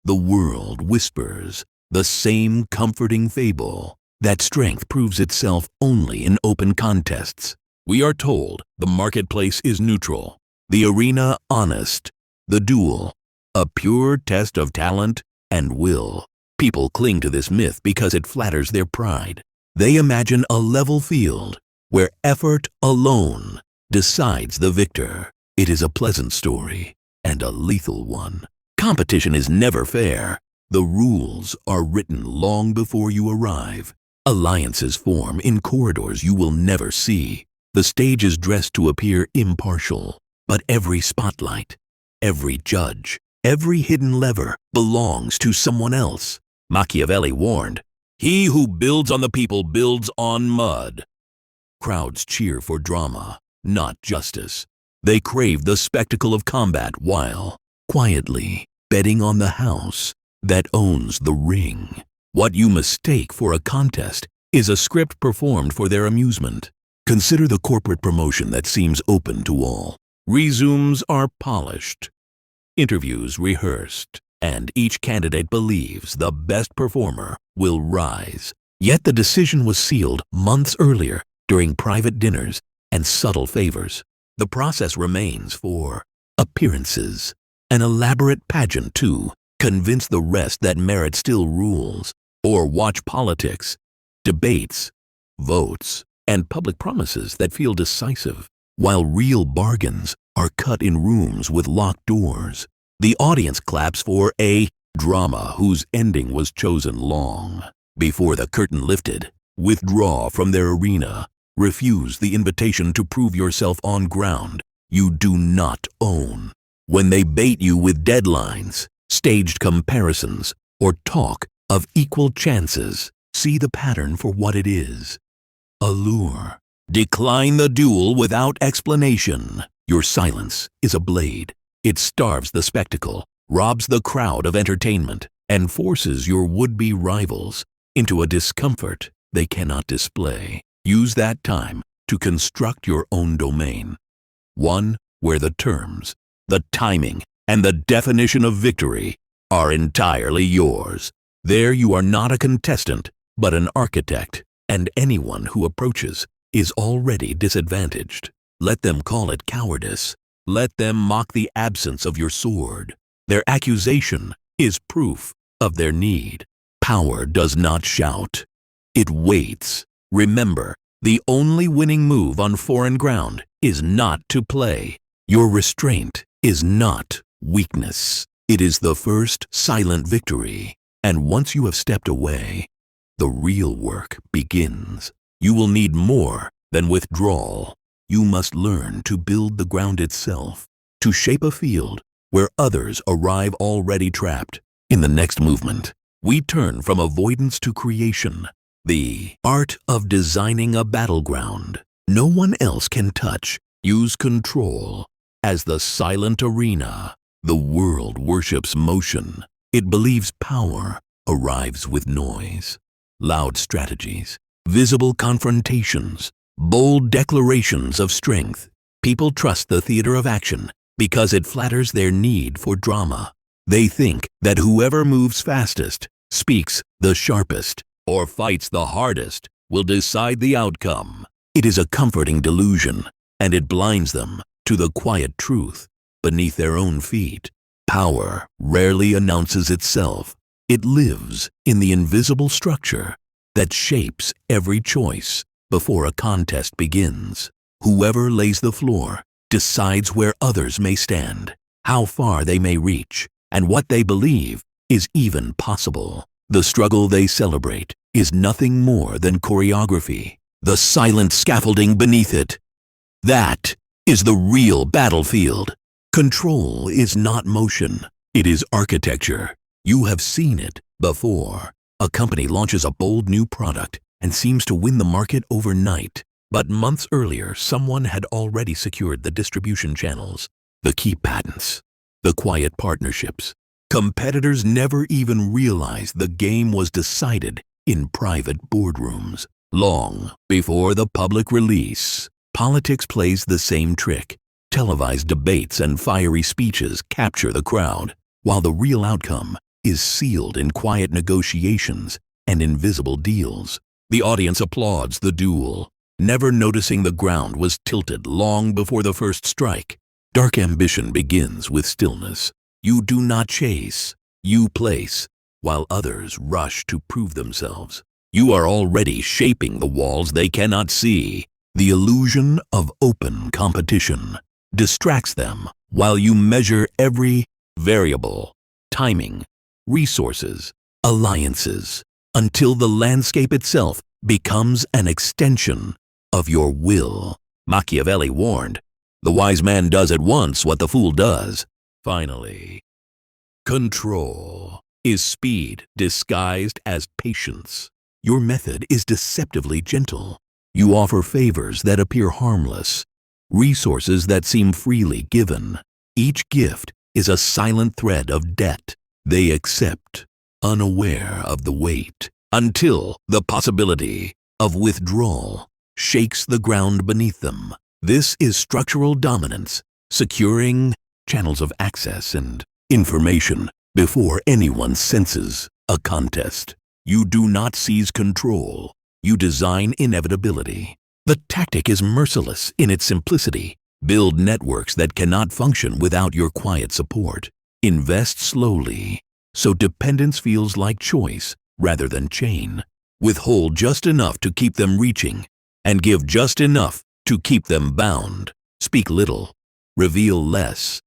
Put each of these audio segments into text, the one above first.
The world whispers the same comforting fable that strength proves itself only in open contests. We are told the marketplace is neutral, the arena honest, the duel a pure test of talent and will. People cling to this myth because it flatters their pride. They imagine a level field where effort alone decides the victor. It is a pleasant story and a lethal one. Competition is never fair. The rules are written long before you arrive. Alliances form in corridors you will never see. The stage is dressed to appear impartial, but every spotlight, every judge, every hidden lever belongs to someone else. Machiavelli warned, "He who builds on the people builds on mud." Crowds cheer for drama, not justice. They crave the spectacle of combat while, quietly, betting on the house that owns the ring. What you mistake for a contest is a script performed for their amusement. Consider the corporate promotion that seems open to all. Resumes are polished, interviews rehearsed, and each candidate believes the best performer will rise. Yet the decision was sealed months earlier during private dinners and subtle favors. The process remains for appearances, an elaborate pageant to convince the rest that merit still rules, or watch politics, debates, votes, and public promises that feel decisive, while real bargains are cut in rooms with locked doors. The audience claps for a drama whose ending was chosen long before the curtain lifted. Withdraw from their arena. Refuse the invitation to prove yourself on ground you do not own. When they bait you with deadlines, staged comparisons, or talk of equal chances, see the pattern for what it is. Allure. Decline the duel without explanation. Your silence is a blade. It starves the spectacle, robs the crowd of entertainment, and forces your would-be rivals into a discomfort they cannot display. Use that time to construct your own domain. One where the terms, the timing, and the definition of victory are entirely yours. There you are not a contestant, but an architect, and anyone who approaches is already disadvantaged. Let them call it cowardice. Let them mock the absence of your sword. Their accusation is proof of their need. Power does not shout. It waits. Remember, the only winning move on foreign ground is not to play. Your restraint is not weakness. It is the first silent victory. And once you have stepped away, the real work begins. You will need more than withdrawal. You must learn to build the ground itself, to shape a field where others arrive already trapped. In the next movement, we turn from avoidance to creation, the art of designing a battleground no one else can touch. Use control as the silent arena. The world worships motion. It believes power arrives with noise. Loud strategies, visible confrontations, bold declarations of strength. People trust the theater of action because it flatters their need for drama. They think that whoever moves fastest, speaks the sharpest, or fights the hardest will decide the outcome. It is a comforting delusion, and it blinds them to the quiet truth beneath their own feet. Power rarely announces itself. It lives in the invisible structure that shapes every choice before a contest begins. Whoever lays the floor decides where others may stand, how far they may reach, and what they believe is even possible. The struggle they celebrate is nothing more than choreography, the silent scaffolding beneath it. That is the real battlefield. Control is not motion, it is architecture. You have seen it before. A company launches a bold new product and seems to win the market overnight. But months earlier, someone had already secured the distribution channels, the key patents, the quiet partnerships. Competitors never even realized the game was decided in private boardrooms. Long before the public release, politics plays the same trick. Televised debates and fiery speeches capture the crowd, while the real outcome is sealed in quiet negotiations and invisible deals. The audience applauds the duel, never noticing the ground was tilted long before the first strike. Dark ambition begins with stillness. You do not chase, you place, while others rush to prove themselves. You are already shaping the walls they cannot see. The illusion of open competition distracts them while you measure every variable, timing, resources, alliances, until the landscape itself becomes an extension of your will. Machiavelli warned, "The wise man does at once what the fool does." Finally, control is speed disguised as patience. Your method is deceptively gentle. You offer favors that appear harmless, resources that seem freely given. Each gift is a silent thread of debt they accept, unaware of the weight, until the possibility of withdrawal shakes the ground beneath them. This is structural dominance, securing channels of access and information before anyone senses a contest. You do not seize control, you design inevitability. The tactic is merciless in its simplicity. Build networks that cannot function without your quiet support. Invest slowly, so dependence feels like choice rather than chain. Withhold just enough to keep them reaching, and give just enough to keep them bound. Speak little, reveal less,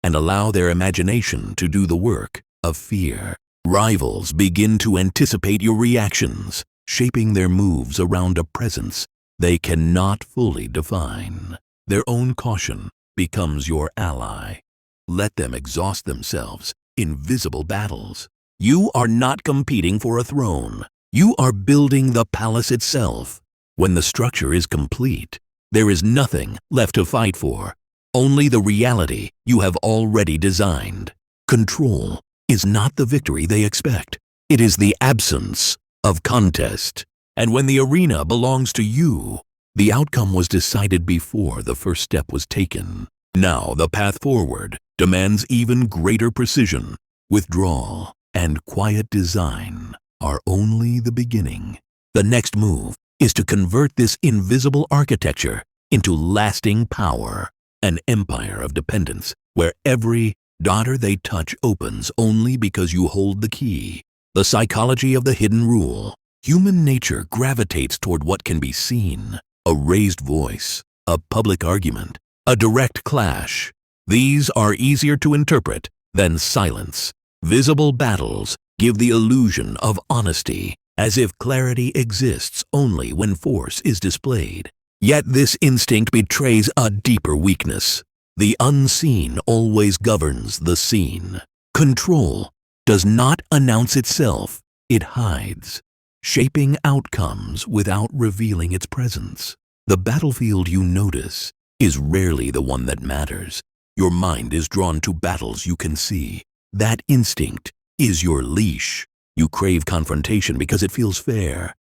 and allow their imagination to do the work of fear. Rivals begin to anticipate your reactions, shaping their moves around a presence they cannot fully define. Their own caution becomes your ally. Let them exhaust themselves in visible battles. You are not competing for a throne. You are building the palace itself. When the structure is complete, there is nothing left to fight for, only the reality you have already designed. Control is not the victory they expect. It is the absence of contest. And when the arena belongs to you, the outcome was decided before the first step was taken. Now the path forward demands even greater precision. Withdrawal and quiet design are only the beginning. The next move is to convert this invisible architecture into lasting power, an empire of dependence where every daughter they touch opens only because you hold the key. The psychology of the hidden rule. Human nature gravitates toward what can be seen. A raised voice, a public argument, a direct clash. These are easier to interpret than silence. Visible battles give the illusion of honesty, as if clarity exists only when force is displayed. Yet this instinct betrays a deeper weakness. The unseen always governs the seen. Control does not announce itself, it hides, shaping outcomes without revealing its presence. The battlefield you notice is rarely the one that matters. Your mind is drawn to battles you can see. That instinct is your leash. You crave confrontation because it feels fair,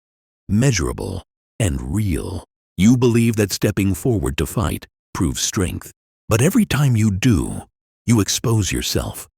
measurable, and real. You believe that stepping forward to fight proves strength. But every time you do, you expose yourself,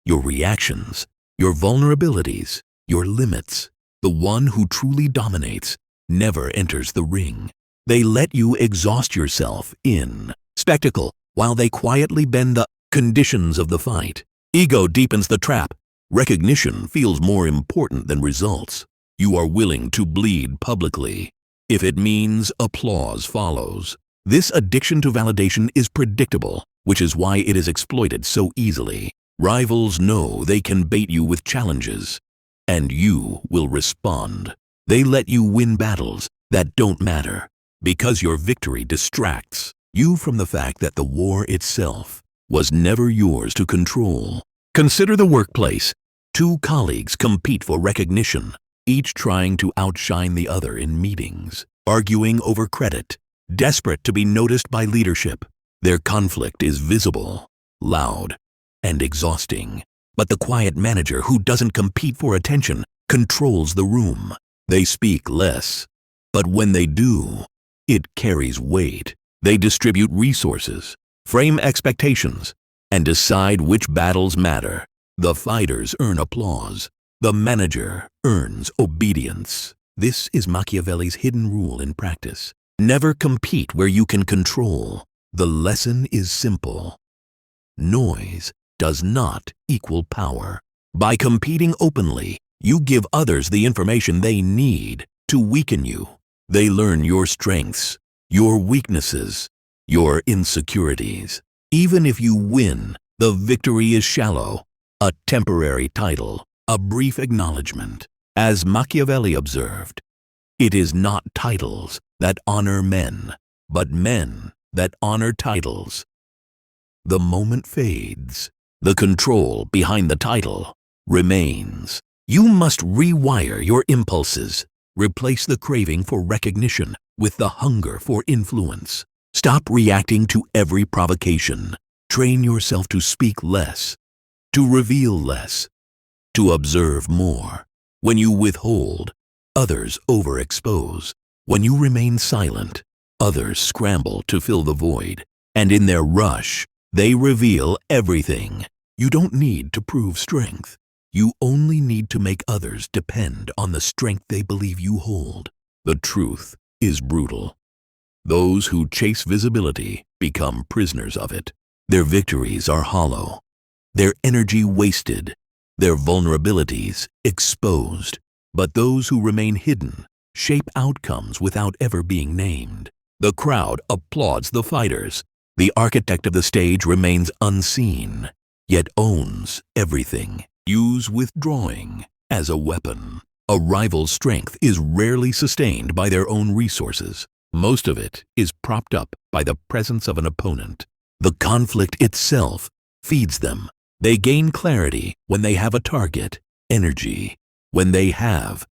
your reactions, your vulnerabilities, your limits. The one who truly dominates never enters the ring. They let you exhaust yourself in spectacle while they quietly bend the conditions of the fight. Ego deepens the trap. Recognition feels more important than results. You are willing to bleed publicly if it means applause follows. This addiction to validation is predictable, which is why it is exploited so easily. Rivals know they can bait you with challenges, and you will respond. They let you win battles that don't matter because your victory distracts you from the fact that the war itself was never yours to control. Consider the workplace. Two colleagues compete for recognition, each trying to outshine the other in meetings, arguing over credit, desperate to be noticed by leadership. Their conflict is visible, loud, and exhausting. But the quiet manager who doesn't compete for attention controls the room. They speak less, but when they do, it carries weight. They distribute resources, frame expectations, and decide which battles matter. The fighters earn applause. The manager earns obedience. This is Machiavelli's hidden rule in practice. Never compete where you can control. The lesson is simple. Noise does not equal power. By competing openly, you give others the information they need to weaken you. They learn your strengths, your weaknesses, your insecurities. Even if you win, the victory is shallow, a temporary title, a brief acknowledgement. As Machiavelli observed, it is not titles that honor men, but men that honor titles. The moment fades. The control behind the title remains. You must rewire your impulses. Replace the craving for recognition with the hunger for influence. Stop reacting to every provocation. Train yourself to speak less, to reveal less, to observe more. When you withhold, others overexpose. When you remain silent, others scramble to fill the void. And in their rush, they reveal everything. You don't need to prove strength. You only need to make others depend on the strength they believe you hold. The truth is brutal. Those who chase visibility become prisoners of it. Their victories are hollow, their energy wasted, their vulnerabilities exposed. But those who remain hidden shape outcomes without ever being named. The crowd applauds the fighters. The architect of the stage remains unseen, yet owns everything. Use withdrawing as a weapon. A rival's strength is rarely sustained by their own resources. Most of it is propped up by the presence of an opponent. The conflict itself feeds them. They gain clarity when they have a target, energy when they have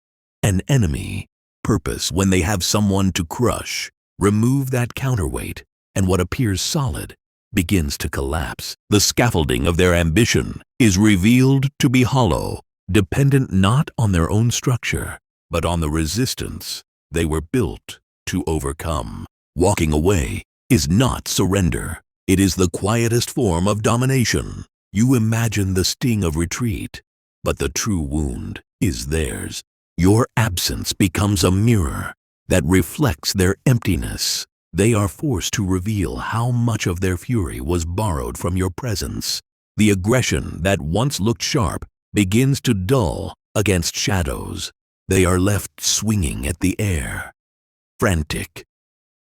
an enemy, purpose when they have someone to crush. Remove that counterweight, and what appears solid begins to collapse. The scaffolding of their ambition is revealed to be hollow, dependent not on their own structure, but on the resistance they were built to overcome. Walking away is not surrender. It is the quietest form of domination. You imagine the sting of retreat, but the true wound is theirs. Your absence becomes a mirror that reflects their emptiness. They are forced to reveal how much of their fury was borrowed from your presence. The aggression that once looked sharp begins to dull against shadows. They are left swinging at the air, frantic,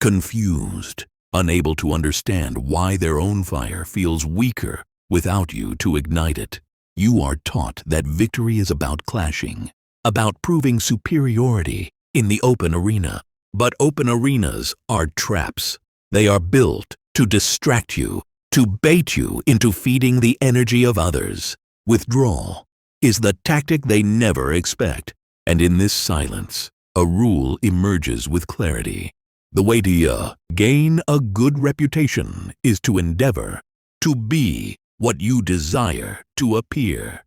confused, unable to understand why their own fire feels weaker without you to ignite it. You are taught that victory is about clashing, about proving superiority in the open arena. But open arenas are traps. They are built to distract you, to bait you into feeding the energy of others. Withdrawal is the tactic they never expect. And in this silence, a rule emerges with clarity. The way to gain a good reputation is to endeavor to be what you desire to appear.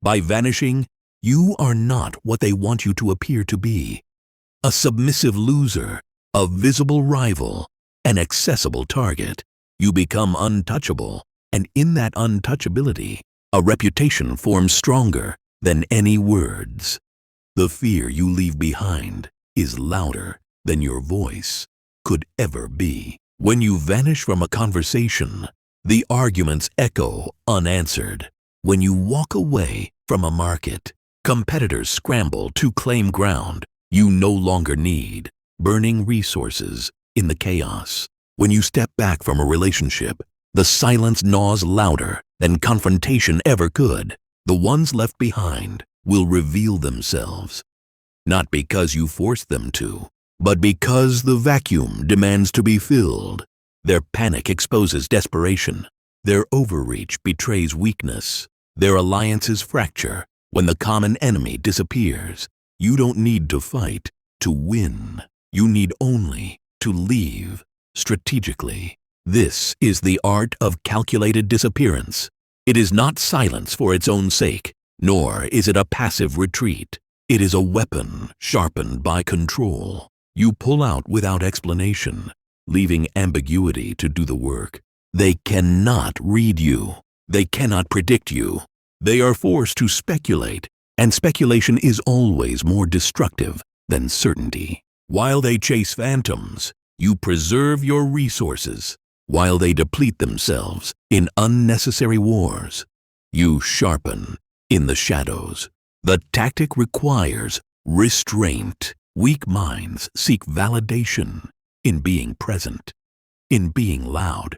By vanishing, you are not what they want you to appear to be. A submissive loser, a visible rival, an accessible target. You become untouchable, and in that untouchability, a reputation forms stronger than any words. The fear you leave behind is louder than your voice could ever be. When you vanish from a conversation, the arguments echo unanswered. When you walk away from a market, competitors scramble to claim ground you no longer need, burning resources in the chaos. When you step back from a relationship, the silence gnaws louder than confrontation ever could. The ones left behind will reveal themselves, not because you forced them to, but because the vacuum demands to be filled. Their panic exposes desperation. Their overreach betrays weakness. Their alliances fracture when the common enemy disappears. You don't need to fight to win. You need only to leave strategically. This is the art of calculated disappearance. It is not silence for its own sake, nor is it a passive retreat. It is a weapon sharpened by control. You pull out without explanation, leaving ambiguity to do the work. They cannot read you. They cannot predict you. They are forced to speculate, and speculation is always more destructive than certainty. While they chase phantoms, you preserve your resources. While they deplete themselves in unnecessary wars, you sharpen in the shadows. The tactic requires restraint. Weak minds seek validation in being present, in being loud,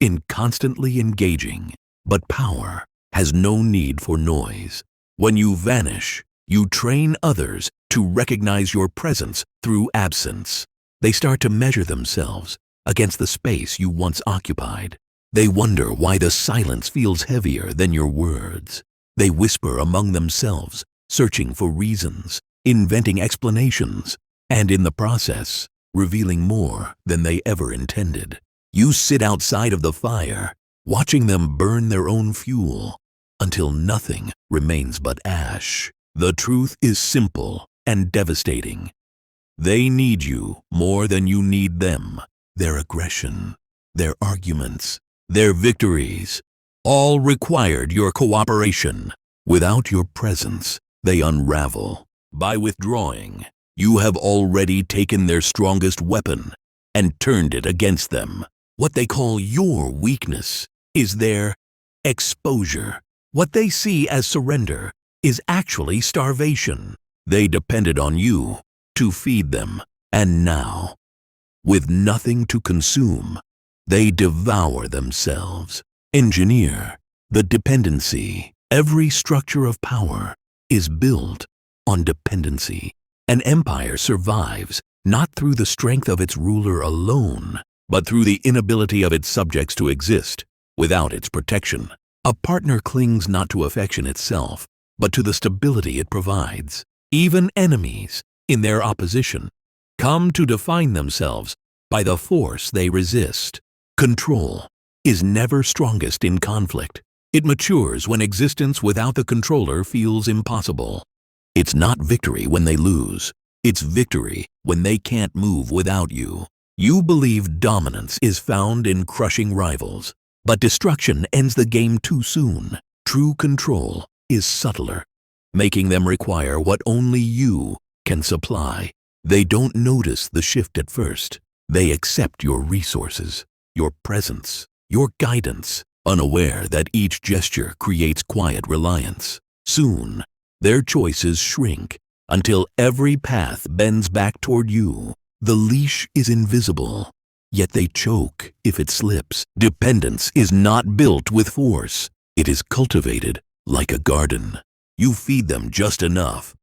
in constantly engaging. But power has no need for noise. When you vanish, you train others to recognize your presence through absence. They start to measure themselves against the space you once occupied. They wonder why the silence feels heavier than your words. They whisper among themselves, searching for reasons, inventing explanations, and in the process, revealing more than they ever intended. You sit outside of the fire, watching them burn their own fuel until nothing remains but ash. The truth is simple and devastating. They need you more than you need them. Their aggression, their arguments, their victories, all required your cooperation. Without your presence, they unravel. By withdrawing, you have already taken their strongest weapon and turned it against them. What they call your weakness is their exposure. What they see as surrender is actually starvation. They depended on you to feed them, and now, with nothing to consume, they devour themselves. Engineer the dependency. Every structure of power is built on dependency. An empire survives not through the strength of its ruler alone, but through the inability of its subjects to exist without its protection. A partner clings not to affection itself, but to the stability it provides. Even enemies, in their opposition, come to define themselves by the force they resist. Control is never strongest in conflict. It matures when existence without the controller feels impossible. It's not victory when they lose. It's victory when they can't move without you. You believe dominance is found in crushing rivals, but destruction ends the game too soon. True control is subtler, making them require what only you can supply. They don't notice the shift at first. They accept your resources, your presence, your guidance, unaware that each gesture creates quiet reliance. Soon, their choices shrink until every path bends back toward you. The leash is invisible, yet they choke if it slips. Dependence is not built with force. It is cultivated like a garden. You feed them just enough,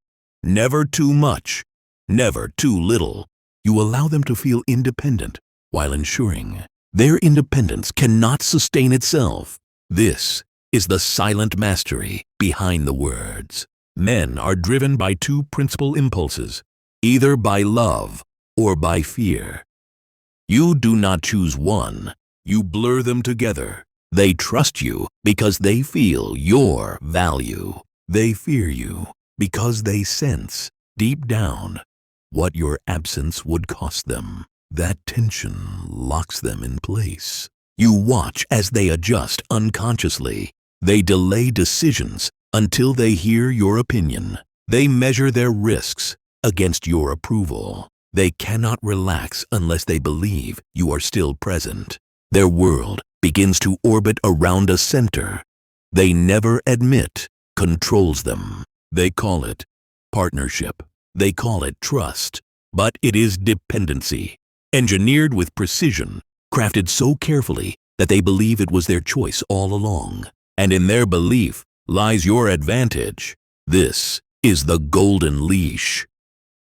never too much, never too little. You allow them to feel independent while ensuring their independence cannot sustain itself. This is the silent mastery behind the words. Men are driven by two principal impulses, either by love or by fear. You do not choose one, you blur them together. They trust you because they feel your value. They fear you because they sense, deep down, what your absence would cost them. That tension locks them in place. You watch as they adjust unconsciously. They delay decisions until they hear your opinion. They measure their risks against your approval. They cannot relax unless they believe you are still present. Their world begins to orbit around a center they never admit controls them. They call it partnership. They call it trust. But it is dependency, engineered with precision, crafted so carefully that they believe it was their choice all along. And in their belief lies your advantage. This is the golden leash.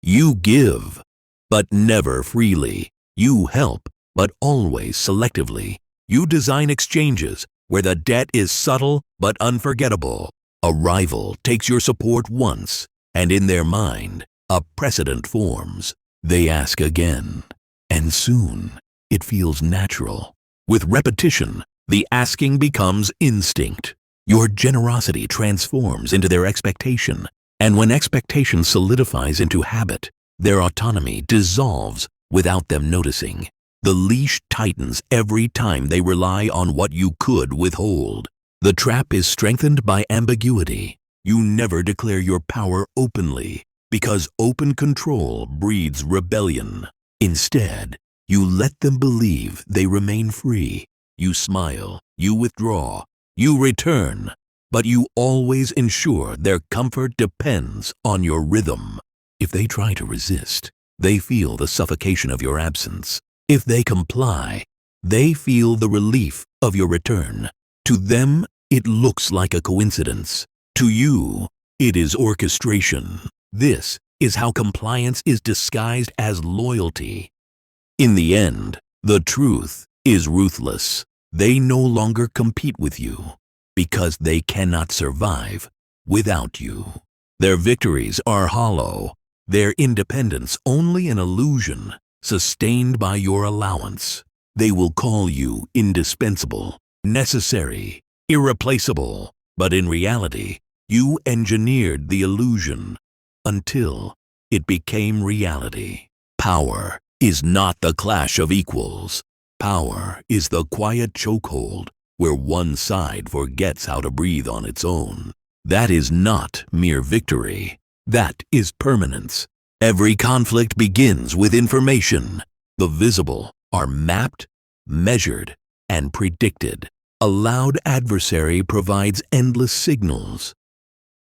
You give, but never freely. You help, but always selectively. You design exchanges where the debt is subtle but unforgettable. A rival takes your support once, and in their mind, a precedent forms. They ask again, and soon it feels natural. With repetition, the asking becomes instinct. Your generosity transforms into their expectation, and when expectation solidifies into habit, their autonomy dissolves without them noticing. The leash tightens every time they rely on what you could withhold. The trap is strengthened by ambiguity. You never declare your power openly, because open control breeds rebellion. Instead, you let them believe they remain free. You smile, you withdraw, you return, but you always ensure their comfort depends on your rhythm. If they try to resist, they feel the suffocation of your absence. If they comply, they feel the relief of your return. To them, it looks like a coincidence. To you, it is orchestration. This is how compliance is disguised as loyalty. In the end, the truth is ruthless. They no longer compete with you because they cannot survive without you. Their victories are hollow, their independence only an illusion sustained by your allowance. They will call you indispensable, necessary, irreplaceable, but in reality, you engineered the illusion until it became reality. Power is not the clash of equals. Power is the quiet chokehold where one side forgets how to breathe on its own. That is not mere victory. That is permanence. Every conflict begins with information. The visible are mapped, measured, and predicted. A loud adversary provides endless signals,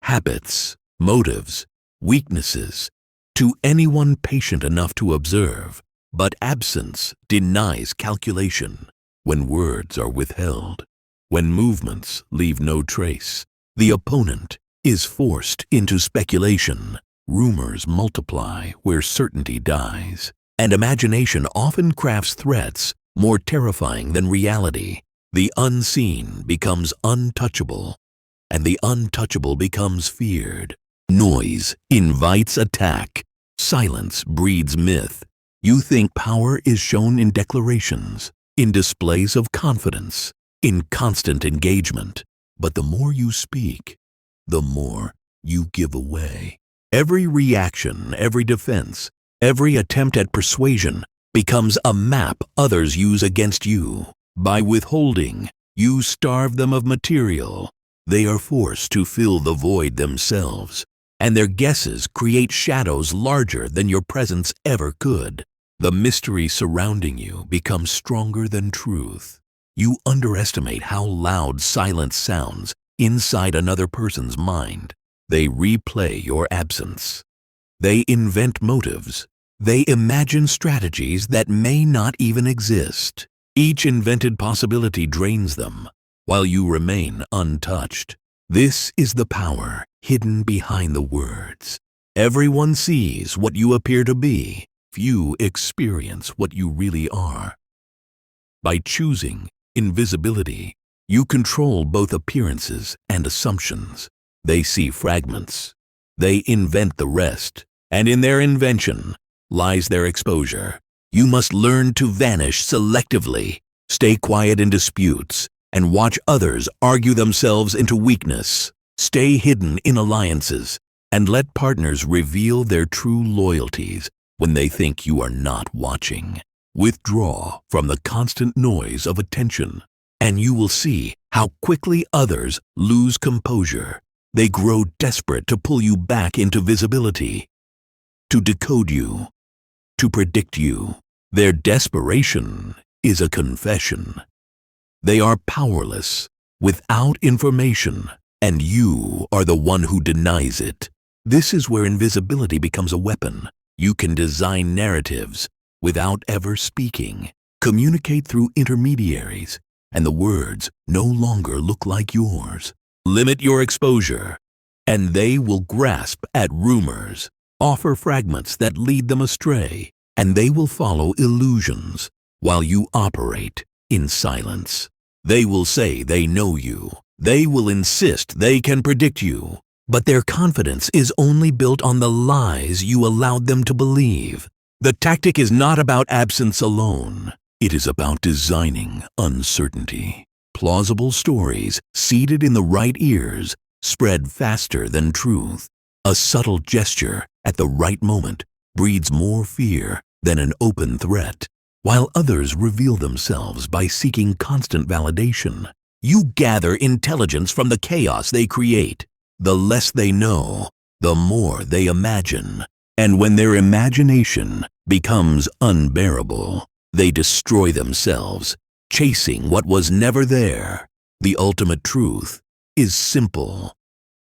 habits, motives, weaknesses, to anyone patient enough to observe. But absence denies calculation. When words are withheld, when movements leave no trace, the opponent is forced into speculation. Rumors multiply where certainty dies, and imagination often crafts threats more terrifying than reality. The unseen becomes untouchable, and the untouchable becomes feared. Noise invites attack. Silence breeds myth. You think power is shown in declarations, in displays of confidence, in constant engagement. But the more you speak, the more you give away. Every reaction, every defense, every attempt at persuasion becomes a map others use against you. By withholding, you starve them of material. They are forced to fill the void themselves, and their guesses create shadows larger than your presence ever could. The mystery surrounding you becomes stronger than truth. You underestimate how loud silence sounds inside another person's mind. They replay your absence. They invent motives. They imagine strategies that may not even exist. Each invented possibility drains them, while you remain untouched. This is the power hidden behind the words. Everyone sees what you appear to be. Few experience what you really are. By choosing invisibility, you control both appearances and assumptions. They see fragments. They invent the rest, and in their invention lies their exposure. You must learn to vanish selectively, stay quiet in disputes, and watch others argue themselves into weakness. Stay hidden in alliances, and let partners reveal their true loyalties when they think you are not watching. Withdraw from the constant noise of attention, and you will see how quickly others lose composure. They grow desperate to pull you back into visibility, to decode you, to predict you. Their desperation is a confession. They are powerless, without information, and you are the one who denies it. This is where invisibility becomes a weapon. You can design narratives without ever speaking, communicate through intermediaries, and the words no longer look like yours. Limit your exposure, and they will grasp at rumors, offer fragments that lead them astray, and they will follow illusions while you operate in silence. They will say they know you. They will insist they can predict you. But their confidence is only built on the lies you allowed them to believe. The tactic is not about absence alone. It is about designing uncertainty. Plausible stories seated in the right ears spread faster than truth. A subtle gesture at the right moment breeds more fear than an open threat, while others reveal themselves by seeking constant validation. You gather intelligence from the chaos they create. The less they know, the more they imagine. And when their imagination becomes unbearable, they destroy themselves, chasing what was never there. The ultimate truth is simple.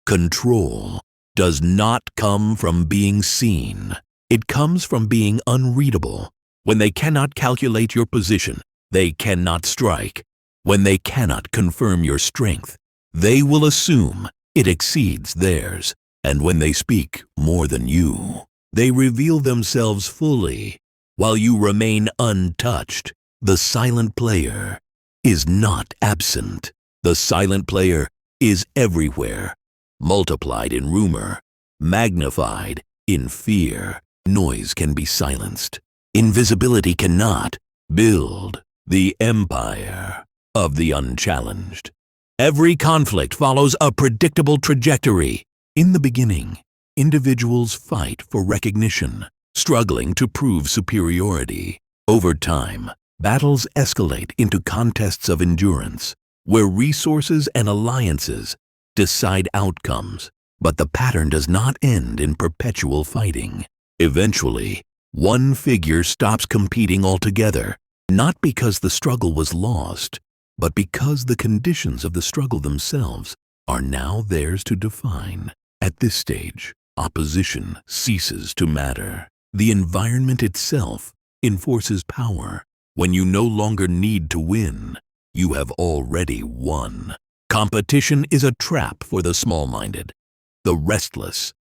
Control does not come from being seen. It comes from being unreadable. When they cannot calculate your position, they cannot strike. When they cannot confirm your strength, they will assume it exceeds theirs. And when they speak more than you, they reveal themselves fully, while you remain untouched. The silent player is not absent. The silent player is everywhere, multiplied in rumor, magnified in fear. Noise can be silenced. Invisibility cannot build the empire of the unchallenged. Every conflict follows a predictable trajectory. In the beginning, individuals fight for recognition, struggling to prove superiority. Over time, battles escalate into contests of endurance, where resources and alliances decide outcomes. But the pattern does not end in perpetual fighting. Eventually, one figure stops competing altogether, not because the struggle was lost, but because the conditions of the struggle themselves are now theirs to define. At this stage, opposition ceases to matter. The environment itself enforces power. When you no longer need to win, you have already won. Competition is a trap for the small-minded, the restless,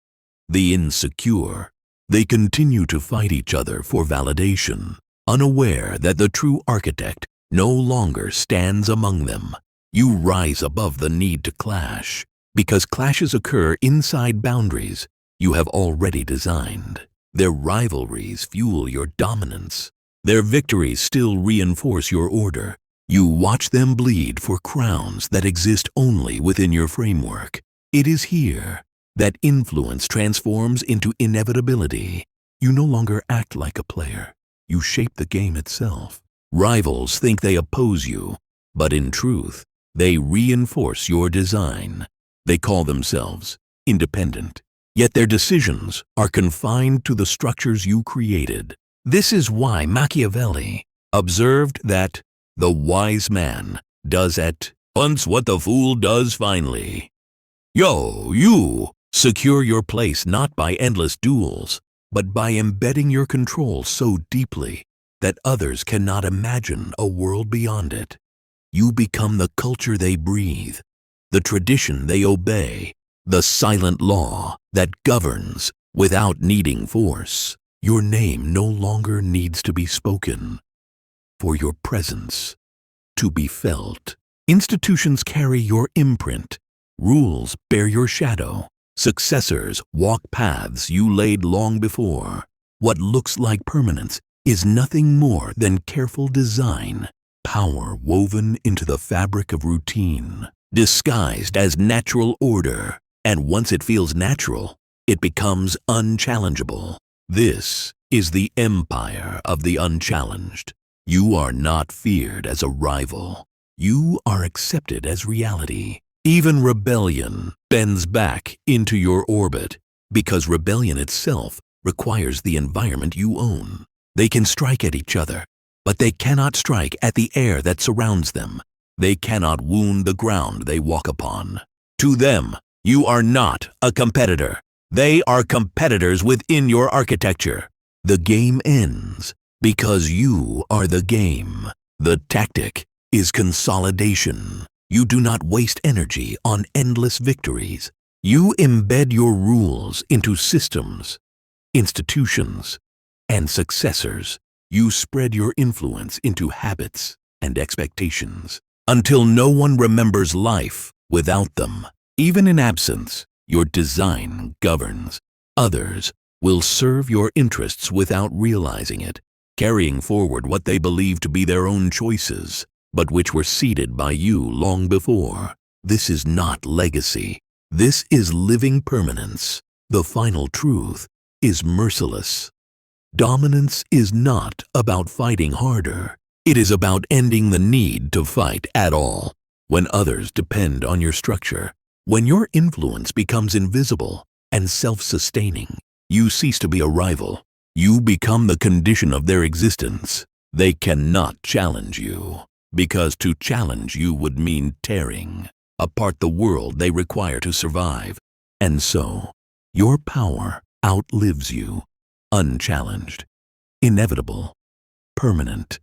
the insecure. They continue to fight each other for validation, unaware that the true architect no longer stands among them. You rise above the need to clash, because clashes occur inside boundaries you have already designed. Their rivalries fuel your dominance. Their victories still reinforce your order. You watch them bleed for crowns that exist only within your framework. It is here that influence transforms into inevitability. You no longer act like a player. You shape the game itself. Rivals think they oppose you, but in truth, they reinforce your design. They call themselves independent, yet their decisions are confined to the structures you created. This is why Machiavelli observed that the wise man does at once what the fool does finally. You secure your place not by endless duels, but by embedding your control so deeply that others cannot imagine a world beyond it. You become the culture they breathe, the tradition they obey, the silent law that governs without needing force. Your name no longer needs to be spoken, for your presence to be felt. Institutions carry your imprint. Rules bear your shadow. Successors walk paths you laid long before. What looks like permanence is nothing more than careful design, power woven into the fabric of routine, disguised as natural order. And once it feels natural, it becomes unchallengeable. This is the empire of the unchallenged. You are not feared as a rival. You are accepted as reality. Even rebellion bends back into your orbit, because rebellion itself requires the environment you own. They can strike at each other, but they cannot strike at the air that surrounds them. They cannot wound the ground they walk upon. To them, you are not a competitor. They are competitors within your architecture. The game ends because you are the game. The tactic is consolidation. You do not waste energy on endless victories. You embed your rules into systems, institutions, and successors. You spread your influence into habits and expectations until no one remembers life without them. Even in absence, your design governs. Others will serve your interests without realizing it, carrying forward what they believe to be their own choices, but which were seeded by you long before. This is not legacy. This is living permanence. The final truth is merciless. Dominance is not about fighting harder. It is about ending the need to fight at all. when others depend on your structure, when your influence becomes invisible and self-sustaining, you cease to be a rival. You become the condition of their existence. They cannot challenge you, because to challenge you would mean tearing apart the world they require to survive. And so, your power outlives you, unchallenged, inevitable, permanent.